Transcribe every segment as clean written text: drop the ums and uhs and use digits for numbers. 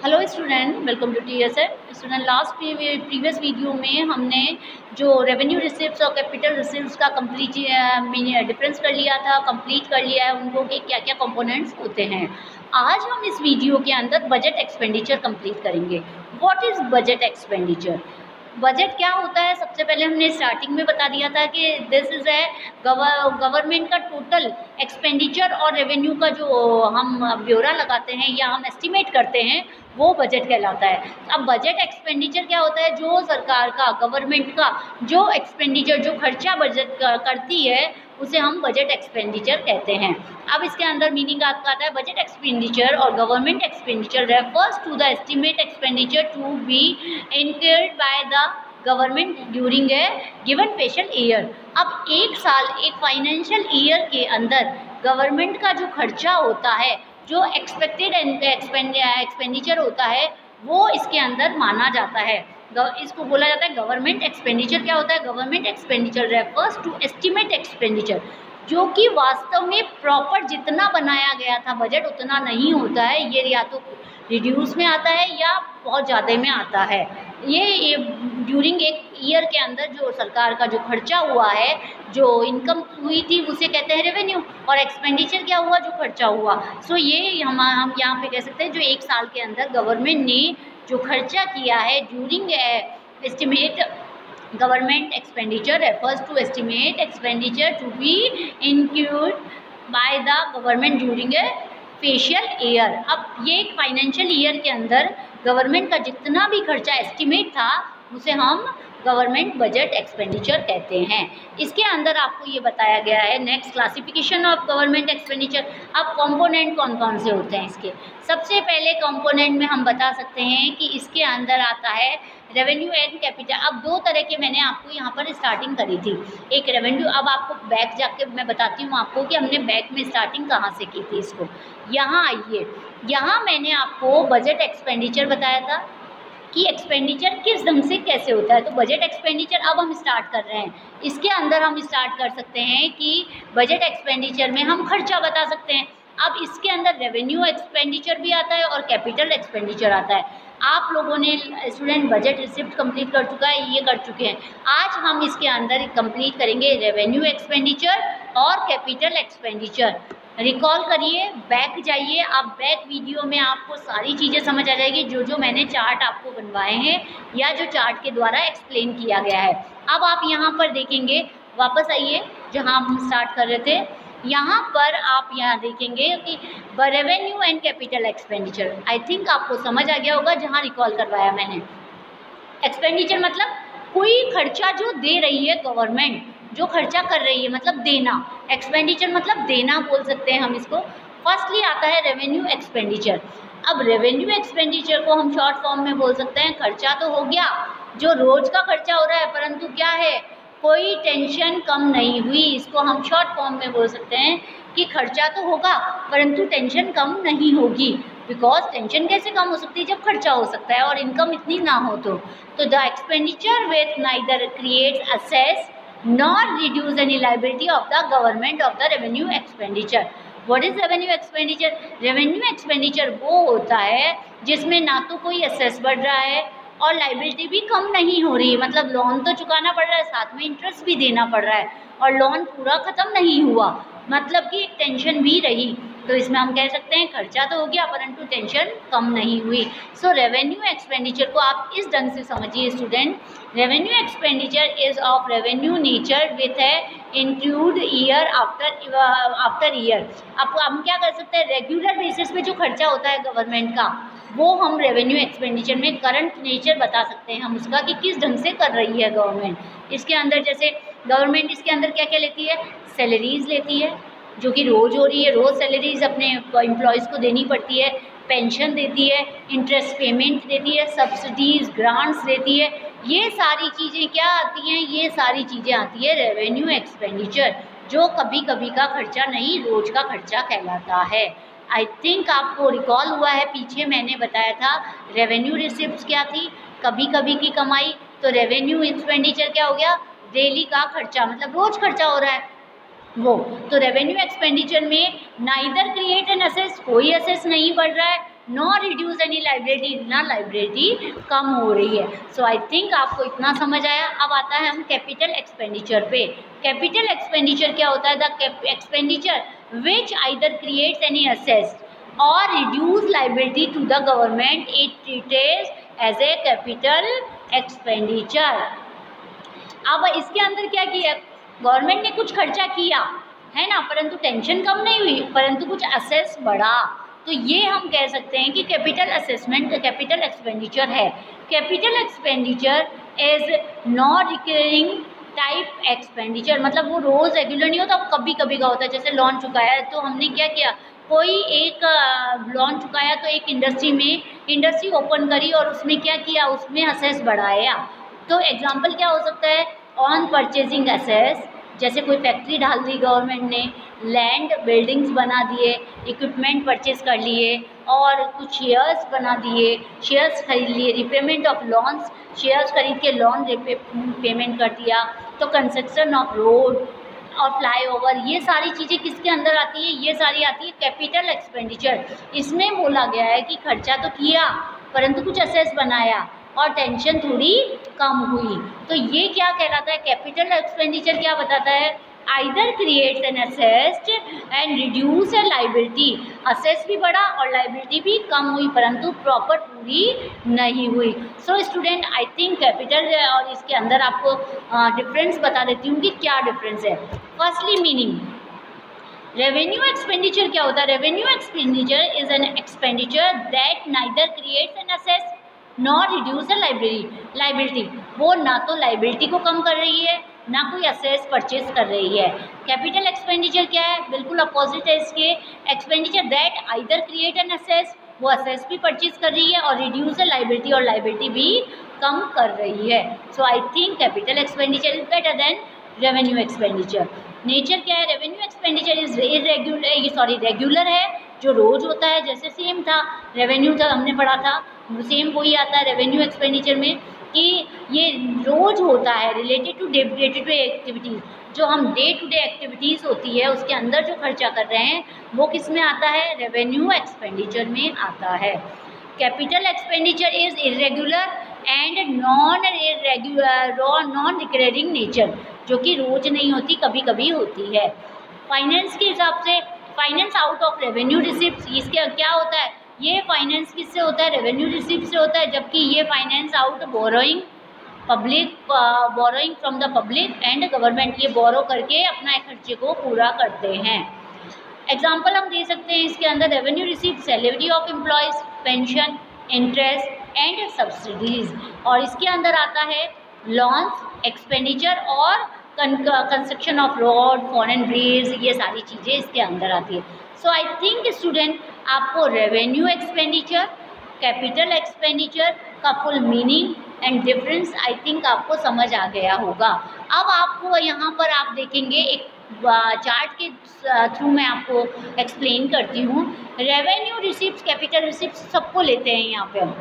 Hello student, welcome to TSAT student. Last previous video में हमने जो रेवेन्यू रिसिप्ट्स और कैपिटल रिसिप्ट्स का कंप्लीट डिफरेंस कर लिया था, कंप्लीट कर लिया है उनको कि क्या क्या कंपोनेंट्स होते हैं। आज हम इस वीडियो के अंदर बजट एक्सपेंडिचर कंप्लीट करेंगे। What is budget expenditure? Budget क्या होता है? सबसे पहले हमने स्टार्टिंग में बता दिया था कि दिस इज़ है गवर्नमेंट का टोटल एक्सपेंडिचर और रेवेन्यू का जो हम ब्यौरा लगाते हैं या हम एस्टिमेट करते हैं वो बजट कहलाता है। अब बजट एक्सपेंडिचर क्या होता है? जो सरकार का, गवर्नमेंट का जो एक्सपेंडिचर, जो खर्चा बजट करती है उसे हम बजट एक्सपेंडिचर कहते हैं। अब इसके अंदर मीनिंग आपका आता है बजट एक्सपेंडिचर और government expenditure refers to the estimate expenditure to be incurred by the government during a given financial year. अब एक साल, एक फाइनेंशियल ईयर के अंदर गवर्नमेंट का जो खर्चा होता है, जो एक्सपेक्टेड एक्सपेंडिचर होता है वो इसके अंदर माना जाता है। इसको बोला जाता है गवर्नमेंट एक्सपेंडिचर। क्या होता है? Government expenditure refers to estimate expenditure, जो कि वास्तव में प्रॉपर जितना बनाया गया था बजट उतना नहीं होता है। ये या तो रिड्यूस में आता है या बहुत ज़्यादा में आता है। ये ड्यूरिंग एक ईयर के अंदर जो सरकार का जो खर्चा हुआ है, जो इनकम हुई थी उसे कहते हैं रेवेन्यू, और एक्सपेंडिचर क्या हुआ? जो खर्चा हुआ। सो ये हम यहाँ पे कह सकते हैं जो एक साल के अंदर गवर्नमेंट ने जो खर्चा किया है during estimate government expenditure refers to estimate expenditure to be include by the government during a financial year. अब ये एक फाइनेंशियल ईयर के अंदर गवर्नमेंट का जितना भी खर्चा एस्टिमेट था उसे हम गवर्नमेंट बजट एक्सपेंडिचर कहते हैं। इसके अंदर आपको ये बताया गया है next classification of government expenditure. अब कंपोनेंट कौन कौन से होते हैं इसके? सबसे पहले कंपोनेंट में हम बता सकते हैं कि इसके अंदर आता है रेवेन्यू एंड कैपिटल। अब दो तरह के मैंने आपको यहाँ पर स्टार्टिंग करी थी, एक रेवेन्यू। अब आपको बैक जाके मैं बताती हूँ आपको कि हमने बैक में स्टार्टिंग कहाँ से की थी। इसको यहाँ आइए, यहाँ मैंने आपको बजट एक्सपेंडिचर बताया था कि एक्सपेंडिचर किस ढंग से कैसे होता है। तो बजट एक्सपेंडिचर अब हम स्टार्ट कर रहे हैं। इसके अंदर हम स्टार्ट कर सकते हैं कि बजट एक्सपेंडिचर में हम खर्चा बता सकते हैं। अब इसके अंदर रेवेन्यू एक्सपेंडिचर भी आता है और कैपिटल एक्सपेंडिचर आता है। आप लोगों ने स्टूडेंट बजट रिसिप्ट कंप्लीट कर चुका है, ये कर चुके हैं। आज हम इसके अंदर कंप्लीट करेंगे रेवेन्यू एक्सपेंडिचर और कैपिटल एक्सपेंडिचर। रिकॉल करिए, बैक जाइए। आप बैक वीडियो में आपको सारी चीज़ें समझ आ जाएगी, जो जो मैंने चार्ट आपको बनवाए हैं या जो चार्ट के द्वारा एक्सप्लेन किया गया है। अब आप यहाँ पर देखेंगे, वापस आइए जहाँ हम स्टार्ट कर रहे थे। यहाँ पर आप यहाँ देखेंगे कि revenue and capital expenditure. I think आपको समझ आ गया होगा जहाँ रिकॉल करवाया मैंने। एक्सपेंडिचर मतलब कोई खर्चा जो दे रही है गवर्नमेंट, जो खर्चा कर रही है मतलब देना। एक्सपेंडिचर मतलब देना बोल सकते हैं हम इसको। फर्स्टली आता है रेवेन्यू एक्सपेंडिचर। अब रेवेन्यू एक्सपेंडिचर को हम शॉर्ट फॉर्म में बोल सकते हैं खर्चा तो हो गया जो रोज का खर्चा हो रहा है, परंतु क्या है, कोई टेंशन कम नहीं हुई। इसको हम शॉर्ट फॉर्म में बोल सकते हैं कि खर्चा तो होगा परंतु टेंशन कम नहीं होगी। बिकॉज टेंशन कैसे कम हो सकती है जब खर्चा हो सकता है और इनकम इतनी ना हो। तो the expenditure with neither creates assess not reduce any liability of the government of the revenue expenditure. What is revenue expenditure? Revenue expenditure वो होता है जिसमें ना तो कोई असेस बढ़ रहा है और लाइबिलिटी भी कम नहीं हो रही। मतलब लोन तो चुकाना पड़ रहा है, साथ में इंटरेस्ट भी देना पड़ रहा है और लोन पूरा ख़त्म नहीं हुआ, मतलब कि एक टेंशन भी रही। तो इसमें हम कह सकते हैं खर्चा तो हो गया परंतु टेंशन कम नहीं हुई। सो रेवेन्यू एक्सपेंडिचर को आप इस ढंग से समझिए student. Revenue expenditure is of revenue nature with है इंक्लूड ईयर आफ्टर ईयर। अब हम क्या कर सकते हैं, रेगुलर बेसिस पे जो खर्चा होता है गवर्नमेंट का वो हम रेवेन्यू एक्सपेंडिचर में करंट नेचर बता सकते हैं हम उसका कि किस ढंग से कर रही है गवर्नमेंट। इसके अंदर जैसे गवर्नमेंट इसके अंदर क्या क्या लेती है, सैलरीज लेती है जो कि रोज़ हो रही है, रोज़ सैलरीज अपने एम्प्लॉयज़ को देनी पड़ती है, पेंशन देती है, इंटरेस्ट पेमेंट देती है, सब्सिडीज़ ग्रांट्स देती है। ये सारी चीज़ें क्या आती हैं, ये सारी चीज़ें आती है रेवेन्यू एक्सपेंडिचर, जो कभी कभी का खर्चा नहीं रोज़ का खर्चा कहलाता है। आई थिंक आपको रिकॉल हुआ है, पीछे मैंने बताया था रेवेन्यू रिसिप्ट्स क्या थी, कभी कभी की कमाई। तो रेवेन्यू एक्सपेंडिचर क्या हो गया, डेली का खर्चा, मतलब रोज़ खर्चा हो रहा है वो। तो रेवेन्यू एक्सपेंडिचर में नाइदर क्रिएट एन असेस, कोई असेस नहीं बढ़ रहा है, नॉट रिड्यूस एनी लाइबिलिटी, ना लाइबिलिटी कम हो रही है। सो आई थिंक आपको इतना समझ आया। अब आता है हम कैपिटल एक्सपेंडिचर पे। कैपिटल एक्सपेंडिचर क्या होता है? The expenditure which either creates any assets और reduce liability to the government, it treated as a capital expenditure. अब इसके अंदर क्या किया? गवर्नमेंट ने कुछ खर्चा किया है ना, परंतु टेंशन कम नहीं हुई, परंतु कुछ असेस बढ़ा, तो ये हम कह सकते हैं कि कैपिटल असेसमेंट कैपिटल एक्सपेंडिचर है। Capital expenditure is not recurring type expenditure, मतलब वो रोज़ रेगुलर नहीं होता, वो कभी कभी का होता है। जैसे लोन चुकाया तो हमने क्या किया, कोई एक लोन चुकाया तो एक इंडस्ट्री ओपन करी और उसमें क्या किया, उसमें असेस बढ़ाया। तो एग्जांपल क्या हो सकता है? ऑन परचेजिंग असेस, जैसे कोई फैक्ट्री डाल दी गवर्नमेंट ने, लैंड बिल्डिंग्स बना दिए, इक्विपमेंट परचेज कर लिए और कुछ शेयर्स बना दिए, शेयर्स खरीद लिए, रिपेमेंट ऑफ लोन्स, शेयर्स खरीद के लोन पेमेंट कर दिया। तो कंस्ट्रक्शन ऑफ रोड और फ्लाईओवर, ये सारी चीज़ें किसके अंदर आती है? ये सारी आती है कैपिटल एक्सपेंडिचर। इसमें बोला गया है कि खर्चा तो किया परंतु कुछ असेस बनाया और टेंशन थोड़ी कम हुई। तो ये क्या कहलाता है? कैपिटल एक्सपेंडिचर क्या बताता है? Either creates an asset and reduce a liability, assess भी बढ़ा और लाइबिलिटी भी कम हुई परंतु प्रॉपर पूरी नहीं हुई। सो स्टूडेंट, आई थिंक कैपिटल और इसके अंदर आपको डिफरेंस बता देती हूँ कि क्या डिफरेंस है। फर्स्टली मीनिंग, रेवेन्यू एक्सपेंडिचर क्या होता है? Revenue expenditure is an expenditure that neither creates an asset not reduce the liability, वो ना तो लाइबिलिटी को कम कर रही है ना कोई असेस परचेज कर रही है। कैपिटल एक्सपेंडिचर क्या है? बिल्कुल अपोजिट है इसके। Expenditure that either create an असेस, वो असेस भी परचेज कर रही है और रिड्यूस द लाइबिलिटी, और लाइबिलिटी भी कम कर रही है। So I think capital expenditure is better than revenue expenditure. Nature क्या है? रेवेन्यू एक्सपेंडिचर इज रेगुलर है, जो रोज होता है। जैसे सेम था रेवेन्यू था, हमने पढ़ा था, सेम वही आता है रेवेन्यू एक्सपेंडिचर में कि ये रोज होता है, related to day to day activities. जो हम डे टू डे एक्टिविटीज़ होती है उसके अंदर जो खर्चा कर रहे हैं वो किस में आता है? रेवेन्यू एक्सपेंडिचर में आता है। Capital expenditure is irregular and non recurring nature, जो कि रोज नहीं होती, कभी कभी होती है। फाइनेंस के हिसाब से, finance out of revenue receipt, इसके क्या होता है? ये फाइनेंस किससे होता है? रेवेन्यू रिसिप्ट से होता है, जबकि ये finance out borrowing from the public and government, ये बोरो करके अपना खर्चे को पूरा करते हैं। एग्जाम्पल हम दे सकते हैं इसके अंदर, revenue receipt salary of employees, pension, interest and subsidies, और इसके अंदर आता है लॉन्स एक्सपेंडिचर और construction of road, foreign bridge, ये सारी चीज़ें इसके अंदर आती है। सो आई थिंक स्टूडेंट, आपको रेवेन्यू एक्सपेंडिचर, कैपिटल एक्सपेंडिचर का full meaning and difference I think आपको समझ आ गया होगा। अब आपको यहाँ पर आप देखेंगे एक चार्ट के थ्रू मैं आपको एक्सप्लेन करती हूँ। रेवेन्यू रिसिप्ट, कैपिटल रिसिप्ट सबको लेते हैं यहाँ पे हम।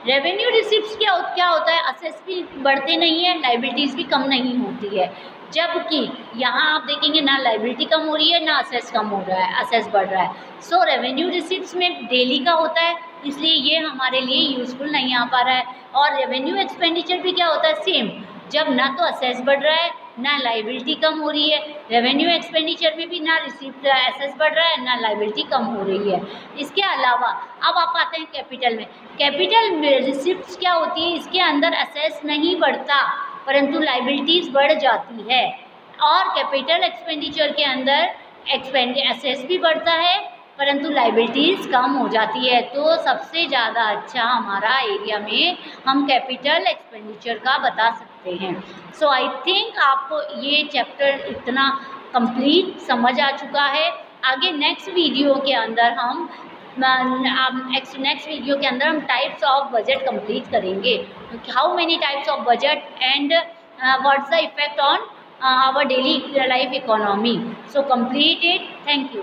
रेवेन्यू रिसिप्ट्स क्या होता है? असेस भी बढ़ते नहीं है, लाइबिलिटीज़ भी कम नहीं होती है, जबकि यहाँ आप देखेंगे ना लाइबिलिटी कम हो रही है ना असेस कम हो रहा है, असेस बढ़ रहा है। सो रेवेन्यू रिसिप्ट्स में डेली का होता है, इसलिए ये हमारे लिए यूज़फुल नहीं आ पा रहा है। और रेवेन्यू एक्सपेंडिचर भी क्या होता है? सेम, जब ना तो असेस बढ़ रहा है ना लाइबिलिटी कम हो रही है। रेवेन्यू एक्सपेंडिचर में भी ना रिसिप्ट एसेस बढ़ रहा है ना लाइबिलिटी कम हो रही है। इसके अलावा अब आप आते हैं कैपिटल में। कैपिटल में रिसिप्ट क्या होती है? इसके अंदर असेस नहीं बढ़ता परंतु लाइबिलिटीज़ बढ़ जाती है, और कैपिटल एक्सपेंडिचर के अंदर असेस भी बढ़ता है परंतु लाइबिलिटीज़ कम हो जाती है। तो सबसे ज़्यादा अच्छा हमारा एरिया में हम कैपिटल एक्सपेंडिचर का बता सकते हैं। सो आई थिंक आपको ये चैप्टर इतना कंप्लीट समझ आ चुका है। आगे नेक्स्ट वीडियो के अंदर हम टाइप्स ऑफ बजट कंप्लीट करेंगे। How many types of budget and what's the effect on our daily life economy. So complete it. Thank you.